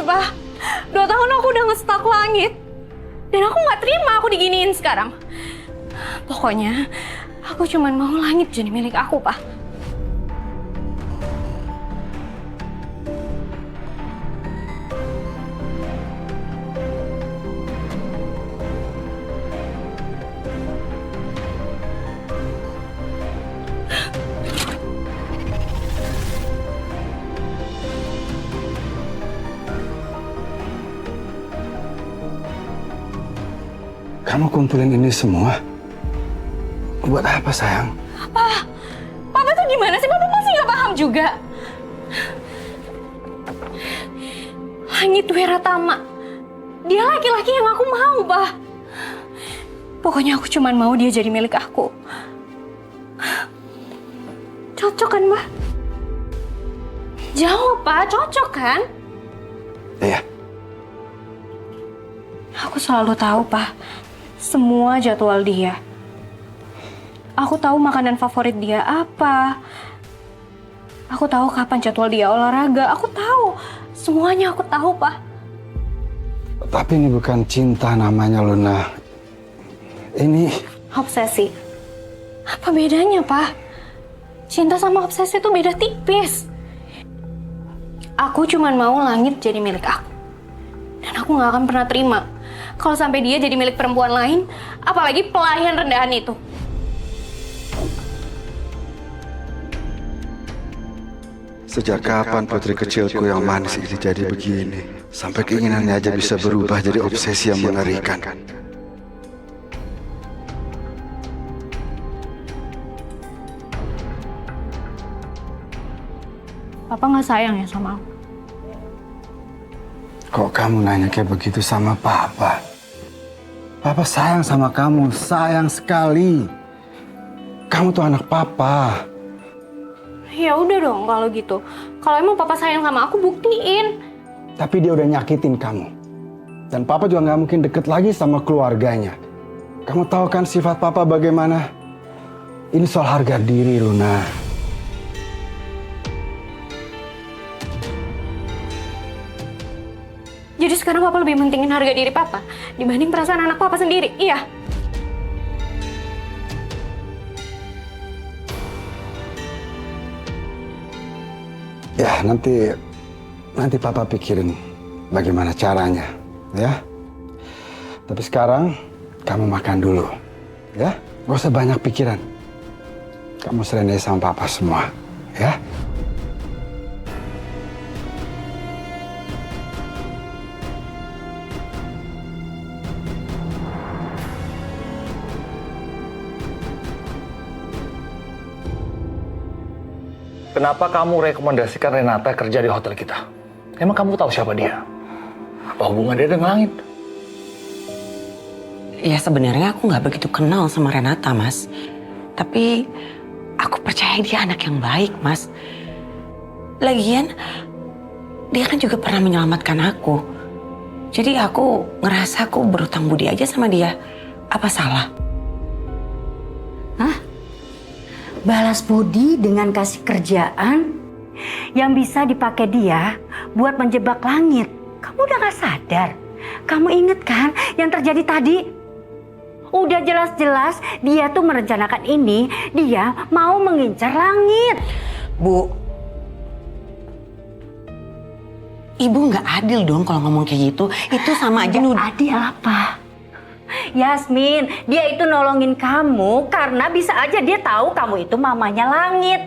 Pak. 2 tahun aku udah ngestak langit. Dan aku nggak terima aku diginiin sekarang. Pokoknya, aku cuma mau langit jadi milik aku, Pak. Kamu kumpulin ini semua? Buat apa, sayang? Papa tuh gimana sih? Papa masih nggak paham juga. Langit Weratama. Dia laki-laki yang aku mau, Pak. Pokoknya aku cuma mau dia jadi milik aku. Cocok kan, Pak? Jawab, Pak. Cocok kan? Iya. Aku selalu tahu, Pak. Semua jadwal dia. Aku tahu makanan favorit dia apa. Aku tahu kapan jadwal dia olahraga. Aku tahu. Semuanya aku tahu, Pak. Tapi ini bukan cinta namanya, Luna. Ini... Obsesi. Apa bedanya, Pak? Cinta sama obsesi itu beda tipis. Aku cuma mau langit jadi milik aku. Dan aku nggak akan pernah terima kalau sampai dia jadi milik perempuan lain, apalagi pelayan rendahan itu. Sejak kapan putri kecilku yang manis ini jadi begini? Sampai keinginannya aja bisa berubah jadi obsesi yang mengerikan. Papa nggak sayang ya sama aku? Kok kamu nanya kayak begitu sama Papa? Papa sayang sama kamu, sayang sekali. Kamu tuh anak Papa. Ya udah dong kalau gitu. Kalau emang Papa sayang sama aku, buktiin. Tapi dia udah nyakitin kamu. Dan Papa juga nggak mungkin deket lagi sama keluarganya. Kamu tahu kan sifat Papa bagaimana? Ini soal harga diri, Luna. Jadi sekarang Papa lebih mentingin harga diri Papa dibanding perasaan anak Papa sendiri, iya? Ya, nanti Papa pikirin bagaimana caranya, ya. Tapi sekarang kamu makan dulu, ya. Gak usah banyak pikiran. Kamu serahin aja sama Papa semua, ya. Kenapa kamu rekomendasikan Renata kerja di hotel kita? Emang kamu tahu siapa dia? Apa hubungan dia dengan Langit? Ya sebenarnya aku nggak begitu kenal sama Renata, Mas. Tapi aku percaya dia anak yang baik, Mas. Lagian, dia kan juga pernah menyelamatkan aku. Jadi aku ngerasa aku berutang budi aja sama dia. Apa salah? Hah? Balas budi dengan kasih kerjaan yang bisa dipakai dia buat menjebak Langit. Kamu udah gak sadar? Kamu inget kan yang terjadi tadi? Udah jelas-jelas dia tuh merencanakan ini. Dia mau mengincar Langit. Bu, Ibu nggak adil dong kalau ngomong kayak gitu. Itu sama aja nuduh. Adil apa? Yasmin, dia itu nolongin kamu karena bisa aja dia tahu kamu itu mamanya Langit.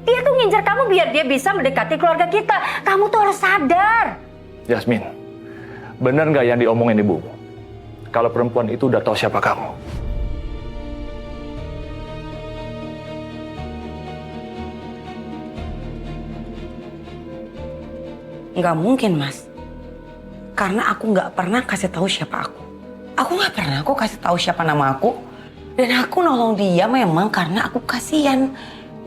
Dia tuh ngincar kamu biar dia bisa mendekati keluarga kita. Kamu tuh harus sadar. Yasmin, benar nggak yang diomongin ibu? Kalau perempuan itu udah tahu siapa kamu? Nggak mungkin, Mas. Karena aku nggak pernah kasih tahu siapa aku. Aku nggak pernah kok kasih tahu siapa nama aku. Dan aku nolong dia memang karena aku kasihan.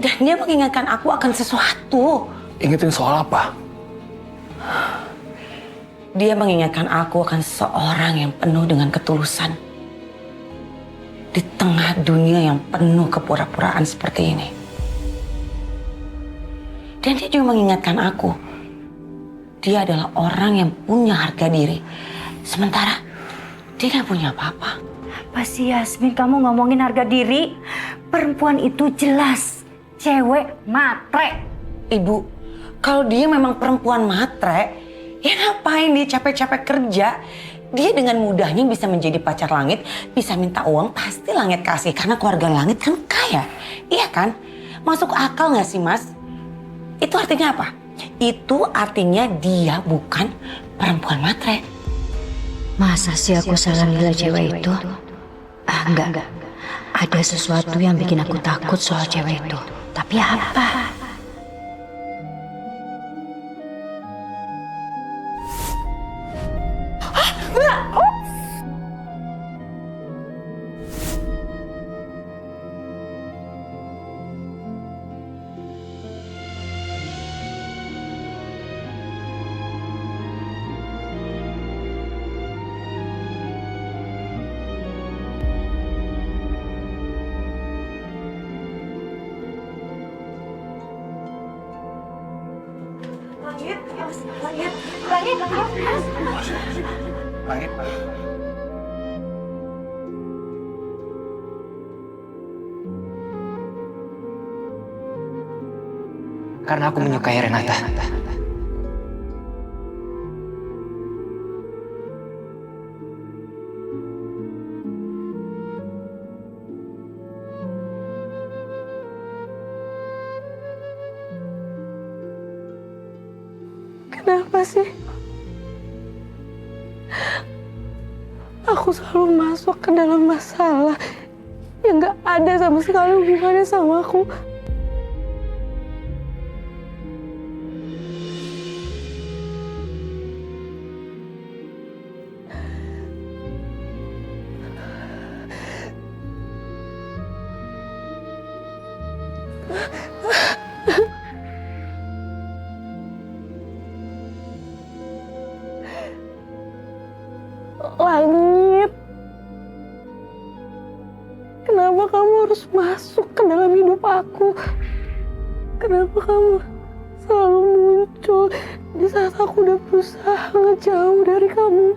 Dan dia mengingatkan aku akan sesuatu. Ingetin soal apa? Dia mengingatkan aku akan seseorang yang penuh dengan ketulusan. Di tengah dunia yang penuh kepura-puraan seperti ini. Dan dia juga mengingatkan aku dia adalah orang yang punya harga diri. Sementara dia nggak punya apa-apa. Apa sih Yasmin, kamu ngomongin harga diri? Perempuan itu jelas cewek matre. Ibu, kalau dia memang perempuan matre, ya ngapain dia capek-capek kerja? Dia dengan mudahnya bisa menjadi pacar Langit, bisa minta uang, pasti Langit kasih. Karena keluarga Langit kan kaya, iya kan? Masuk akal nggak sih, Mas? Itu artinya apa? Itu artinya dia bukan perempuan matre. Masa sih aku salah nilai cewek itu? Enggak. Ada sesuatu yang bikin aku takut soal cewek itu. Tapi apa? Langit. Karena aku menyukai Renata. Kenapa sih? Aku selalu masuk ke dalam masalah yang gak ada sama sekali hubungannya sama aku. Langit, kenapa kamu harus masuk ke dalam hidup aku? Kenapa kamu selalu muncul di saat aku udah berusaha ngejauh dari kamu?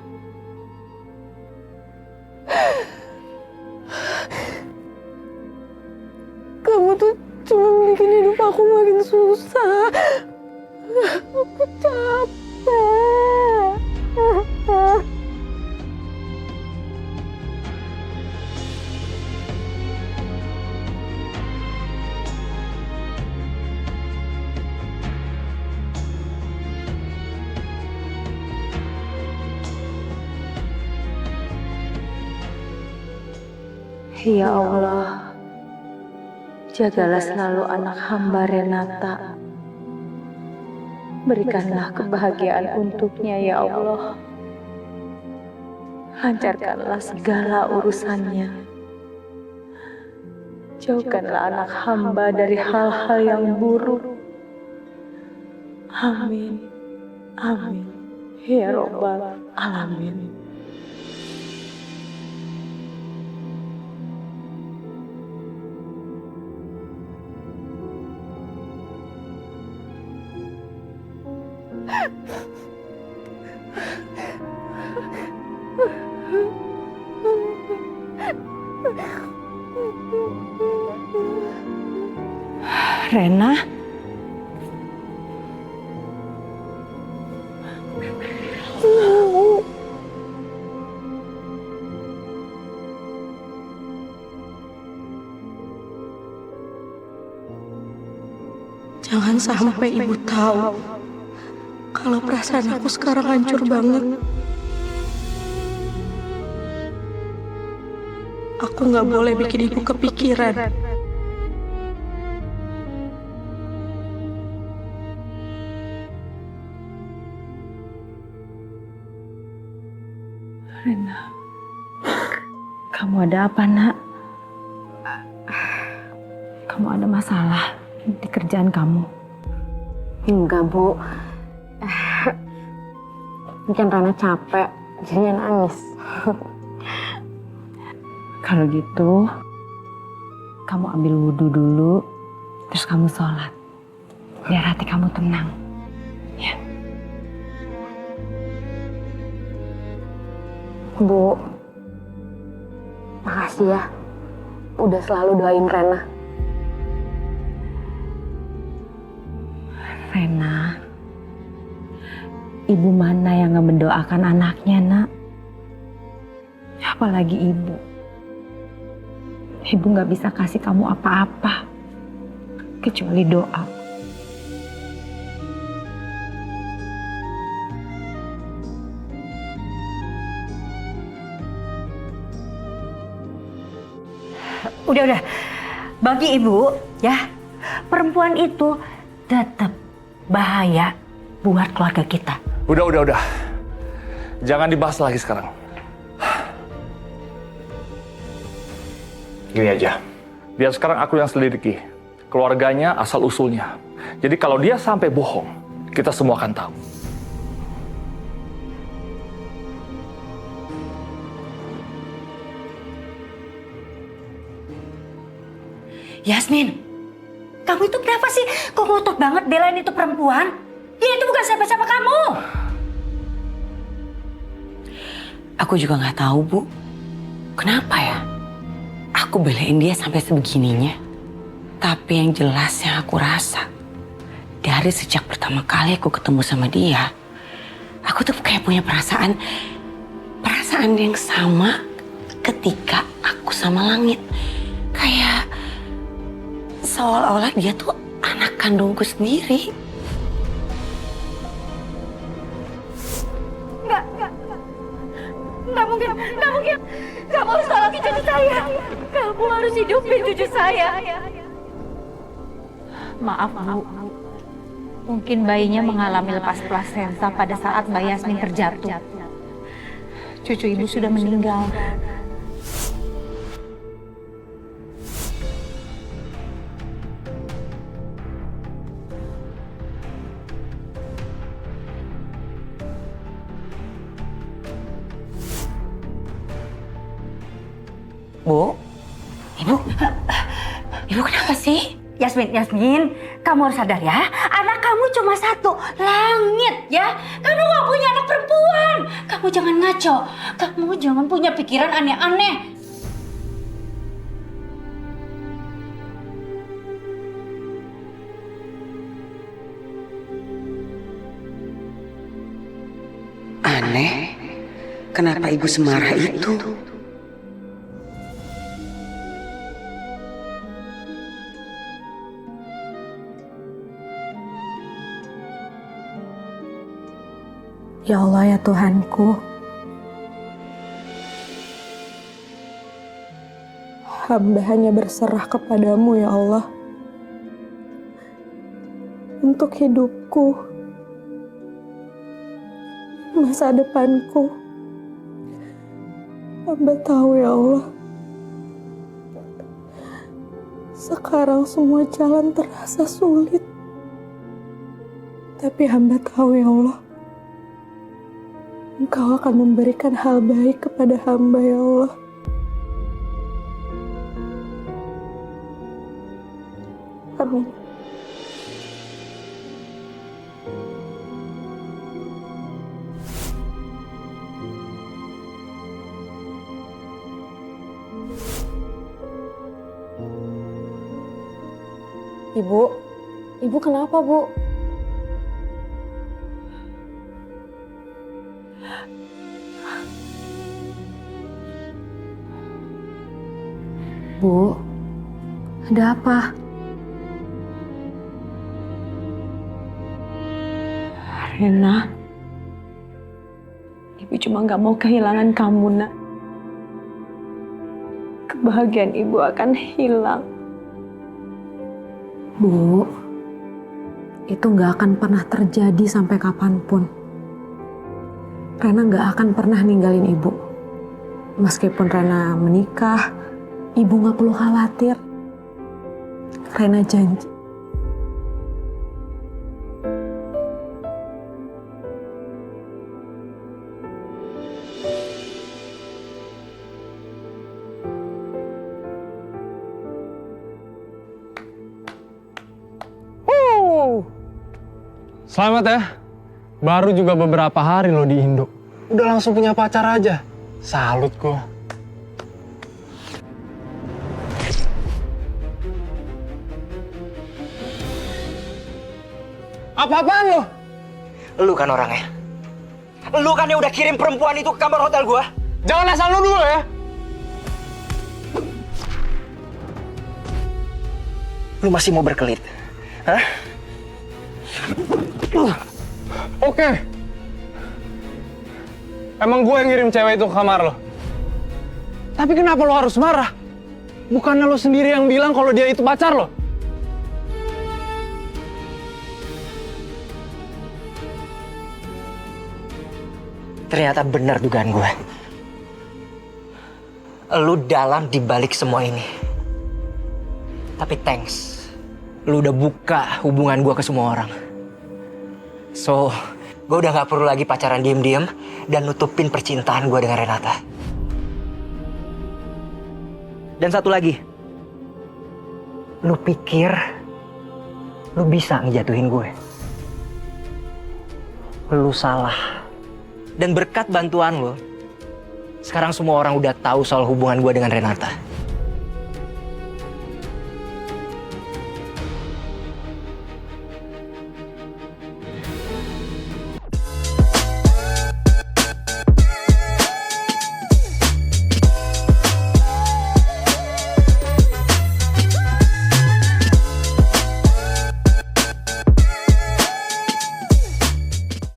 Kamu tuh cuma bikin hidup aku makin susah. Aku capek. Ya Allah, jagalah selalu anak hamba Renata. Berikanlah kebahagiaan untuknya ya Allah. Lancarkanlah segala urusannya. Jauhkanlah anak hamba dari hal-hal yang buruk. Amin. Amin. Ya Rabbal Alamin. Rena? Jangan sampai ibu tahu kalau perasaan aku sekarang hancur banget. Aku nggak boleh bikin ibu kepikiran. Rena, kamu ada apa, Nak? Kamu ada masalah di kerjaan kamu? Enggak, Bu. Mungkin Rana capek, jadinya nangis. Kalau gitu, kamu ambil wudhu dulu, terus kamu sholat. Biar hati kamu tenang. Ya. Bu, makasih ya. Udah selalu doain Rena. Rena, ibu mana yang nggak mendoakan anaknya, nak? Apalagi ibu. Ibu nggak bisa kasih kamu apa-apa kecuali doa. Udah. Bagi ibu, ya, perempuan itu tetap bahaya buat keluarga kita. Udah. Jangan dibahas lagi sekarang. Gini aja, biar sekarang aku yang selidiki keluarganya asal-usulnya. Jadi kalau dia sampai bohong, kita semua akan tahu. Yasmin, kamu itu kenapa sih kok ngotot banget belain itu perempuan? Dia itu bukan siapa-siapa kamu. Aku juga nggak tahu, Bu. Kenapa ya? Aku belain dia sampai sebegininya. Tapi yang jelas yang aku rasa, dari sejak pertama kali aku ketemu sama dia, aku tuh kayak punya perasaan yang sama ketika aku sama Langit. Kayak seolah-olah dia tuh anak kandungku sendiri. Nggak mungkin. Kamu harus tolongin cucu saya. Kamu harus hidupin cucu saya. Maaf, Bu. Mungkin bayinya mengalami lepas plasenta pada saat Mbak Yasmin terjatuh. Cucu ibu sudah meninggal. Bu, Ibu kenapa sih? Yasmin, kamu harus sadar ya. Anak kamu cuma satu, Langit ya. Kamu gak punya anak perempuan. Kamu jangan ngaco. Kamu jangan punya pikiran aneh-aneh. Aneh? Kenapa ibu semarah itu? Ya Allah ya Tuhanku, hamba hanya berserah kepadamu ya Allah. Untuk hidupku, masa depanku, hamba tahu ya Allah. Sekarang semua jalan terasa sulit, tapi hamba tahu ya Allah, Engkau akan memberikan hal baik kepada hamba ya Allah. Amin. Ibu kenapa, Bu? Bu, ada apa? Rena, Ibu cuma gak mau kehilangan kamu, Nak. Kebahagiaan Ibu akan hilang. Bu, itu gak akan pernah terjadi sampai kapanpun. Rena gak akan pernah ninggalin Ibu. Meskipun Rena menikah, Ibu gak perlu khawatir. Rena janji. Selamat ya, baru juga beberapa hari lo di Indo. Udah langsung punya pacar aja. Salut gue. Apa-apaan lo? Lu kan orangnya. Lu kan yang udah kirim perempuan itu ke kamar hotel gua. Jangan asal lu dulu ya. Lu masih mau berkelit? Hah? Oke. Emang gue yang ngirim cewek itu ke kamar lo. Tapi kenapa lo harus marah? Bukannya lo sendiri yang bilang kalau dia itu pacar lo? Ternyata benar dugaan gue. Lu dalam dibalik semua ini. Tapi thanks. Lu udah buka hubungan gue ke semua orang. So, gue udah gak perlu lagi pacaran diem-diem dan nutupin percintaan gue dengan Renata. Dan satu lagi. Lu pikir lu bisa ngejatuhin gue? Lu salah. Dan berkat bantuan lo, sekarang semua orang udah tahu soal hubungan gue dengan Renata.